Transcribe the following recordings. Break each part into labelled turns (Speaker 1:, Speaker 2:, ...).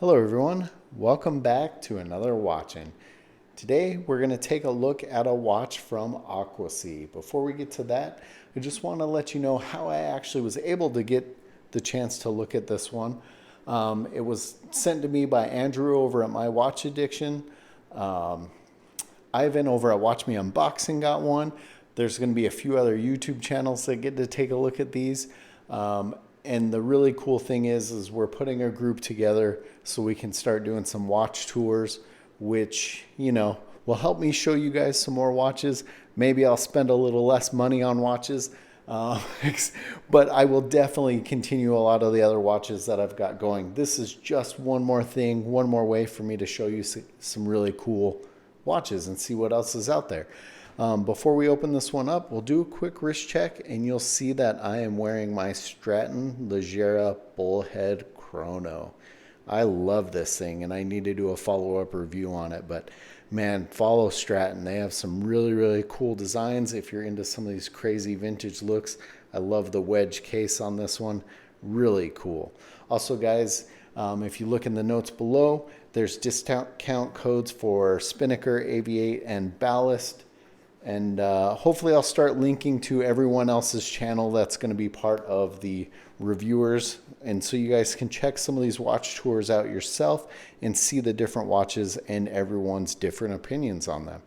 Speaker 1: Hello everyone, welcome back to another Watchin. Today we're going to take a look at a watch from Aquacy. Before we get to that, I just want to let you know how I actually was able to get the chance to look at this one. It was sent to me by Andrew over at My Watch Addiction. Ivan over at Watch Me Unboxing got one. There's going to be a few other YouTube channels that get to take a look at these. And the really cool thing is we're putting a group together so we can start doing some watch tours, which, will help me show you guys some more watches. Maybe I'll spend a little less money on watches, but I will definitely continue a lot of the other watches that I've got going. This is just one more thing, one more way for me to show you some really cool watches and see what else is out there. Before we open this one up, we'll do a quick wrist check and you'll see that I am wearing my Stratton Leggera Bullhead Chrono. I love this thing and I need to do a follow-up review on it, but man, follow Stratton. They have some really cool designs if you're into some of these crazy vintage looks. I love the wedge case on this one. Really cool. Also, guys, if you look in the notes below, there's discount codes for Spinnaker, Aviate, and Ballast. And hopefully I'll start linking to everyone else's channel that's going to be part of the reviewers. And so you guys can check some of these watch tours out yourself and see the different watches and everyone's different opinions on them.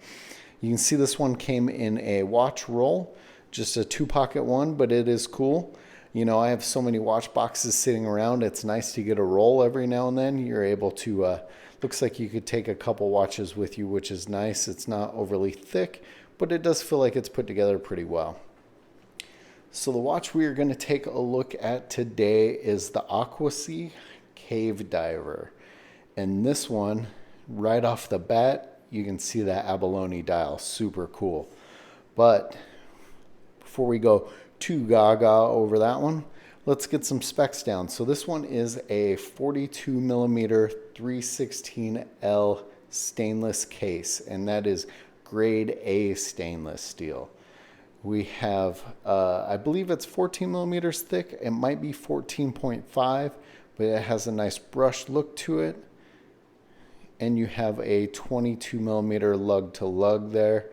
Speaker 1: You can see this one came in a watch roll, just a 2-pocket one, but it is cool. I have so many watch boxes sitting around. It's nice to get a roll every now and then. You're able to, looks like you could take a couple watches with you, which is nice. It's not overly thick, but it does feel like it's put together pretty well. So the watch we are going to take a look at today is the Aquacy Cave Diver. And this one, right off the bat, you can see that Abalone Dial. Super cool. But before we go too gaga over that one, let's get some specs down. So this one is a 42 millimeter 316L stainless case, and that is grade A stainless steel. We have, I believe it's 14 millimeters thick. It might be 14.5, but it has a nice brushed look to it. And you have a 22 millimeter lug to lug there.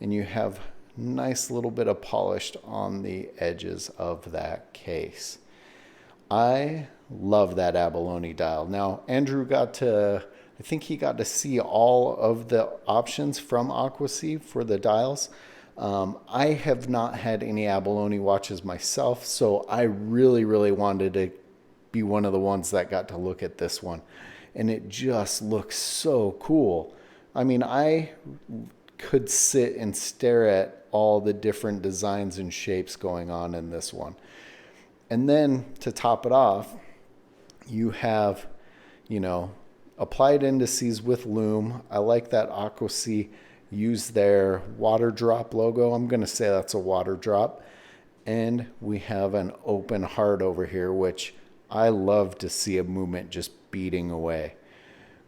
Speaker 1: And you have nice little bit of polished on the edges of that case. I love that Abalone dial. Now, Andrew I think he got to see all of the options from Aquacy for the dials. I have not had any Abalone watches myself, so I really wanted to be one of the ones that got to look at this one. And it just looks so cool. I mean, I could sit and stare at all the different designs and shapes going on in this one. And then to top it off, you have, applied indices with Loom. I like that Aquacy used their water drop logo. I'm going to say that's a water drop. And we have an open heart over here, which I love to see a movement just beating away.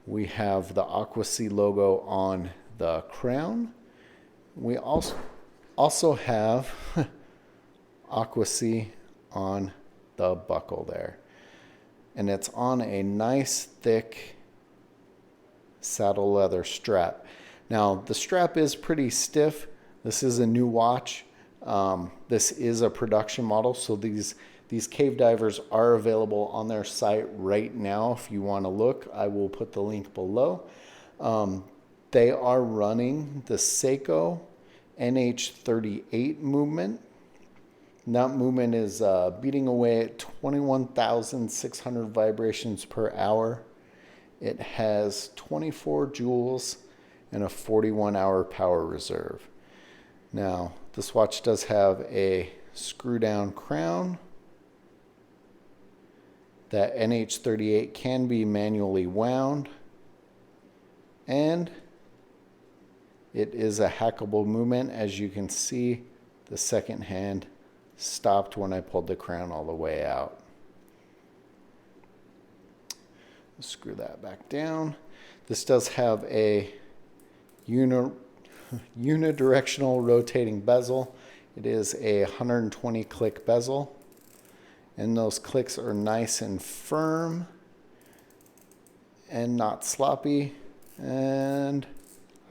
Speaker 1: We have the Aquacy logo on the crown. We also have Aquacy on the buckle there. And it's on a nice thick saddle leather strap. Now the strap is pretty stiff. This is a new watch. This is a production model, so these cave divers are available on their site right now. If you want to look, I will put the link below. They are running the Seiko Nh38 movement. That movement is beating away at 21,600 vibrations per hour. It has 24 joules and a 41-hour power reserve. Now, this watch does have a screw-down crown. That Nh38 can be manually wound. And it is a hackable movement. As you can see, the second hand stopped when I pulled the crown all the way out. Screw that back down. This does have a unidirectional rotating bezel. It is a 120 click bezel, and those clicks are nice and firm. and not sloppy. And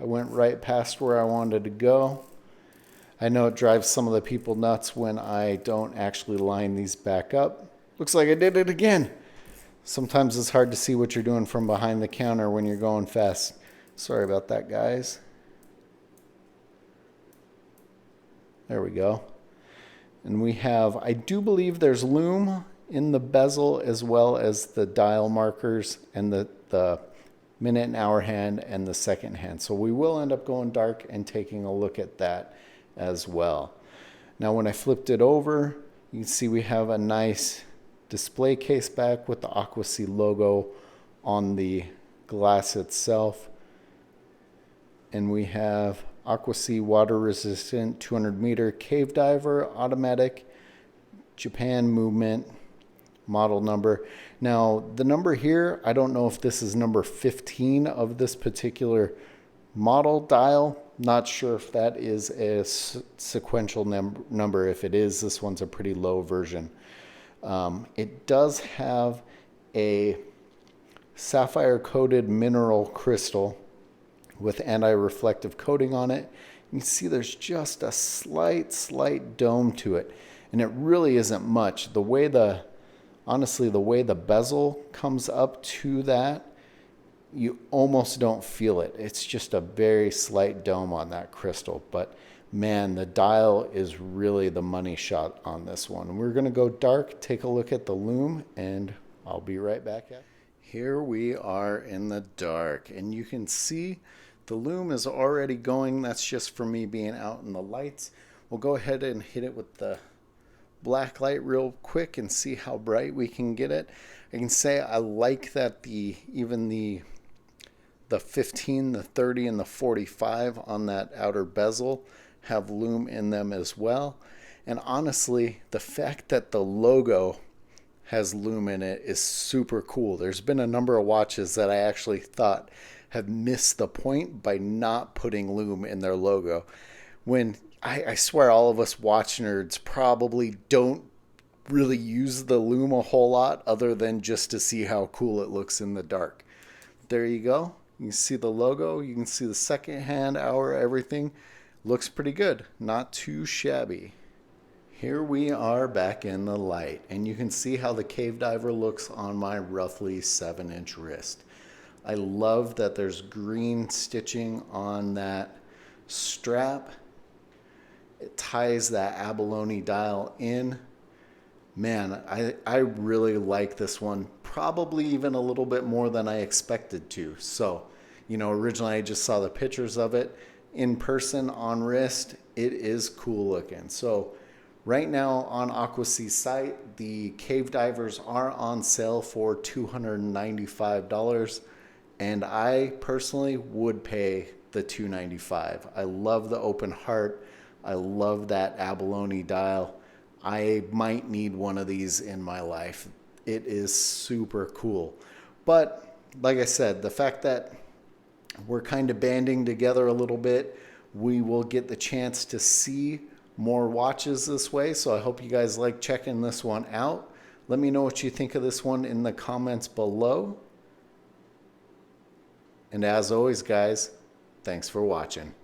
Speaker 1: I went right past where I wanted to go. I know it drives some of the people nuts when I don't actually line these back up. Looks like I did it again. Sometimes it's hard to see what you're doing from behind the counter when you're going fast. Sorry about that, guys. There we go. And we have, I do believe there's Loom in the bezel as well as the dial markers and the minute and hour hand and the second hand. So we will end up going dark and taking a look at that as well. Now when I flipped it over, you can see we have a nice display case back with the Aquacy logo on the glass itself. And we have Aquacy water resistant 200 meter cave diver, automatic, Japan movement, model number. Now the number here, I don't know if this is number 15 of this particular model dial. Not sure if that is a sequential number. If it is, this one's a pretty low version. It does have a sapphire coated mineral crystal with anti-reflective coating on it. You can see there's just a slight dome to it, and it really isn't much. Honestly, the way the bezel comes up to that, you almost don't feel it. It's just a very slight dome on that crystal. But man, the dial is really the money shot on this one. We're going to go dark, take a look at the Loom, and I'll be right back. Here we are in the dark, and you can see the Loom is already going. That's just for me being out in the lights. We'll go ahead and hit it with the black light real quick and see how bright we can get it. I can say I like that even the 15, the 30, and the 45 on that outer bezel have Loom in them as well. And honestly, the fact that the logo has Loom in it is super cool. There's been a number of watches that I actually thought have missed the point by not putting Loom in their logo. When I swear all of us watch nerds probably don't really use the Loom a whole lot other than just to see how cool it looks in the dark. There you go. You can see the logo. You can see the second hand, hour, everything. Looks pretty good. Not too shabby. Here we are back in the light, and you can see how the cave diver looks on my roughly 7-inch wrist. I love that there's green stitching on that strap. It ties that Abalone dial in. Man, I really like this one, probably even a little bit more than I expected to. So, originally I just saw the pictures of it. In person on wrist, it is cool looking. So right now on Aquacy's site, the cave divers are on sale for $295, and I personally would pay the $295. I love the open heart. I love that Abalone dial. I might need one of these in my life. It is super cool. But like I said, the fact that we're kind of banding together a little bit, we will get the chance to see more watches this way. So I hope you guys like checking this one out. Let me know what you think of this one in the comments below. And as always, guys, thanks for watching.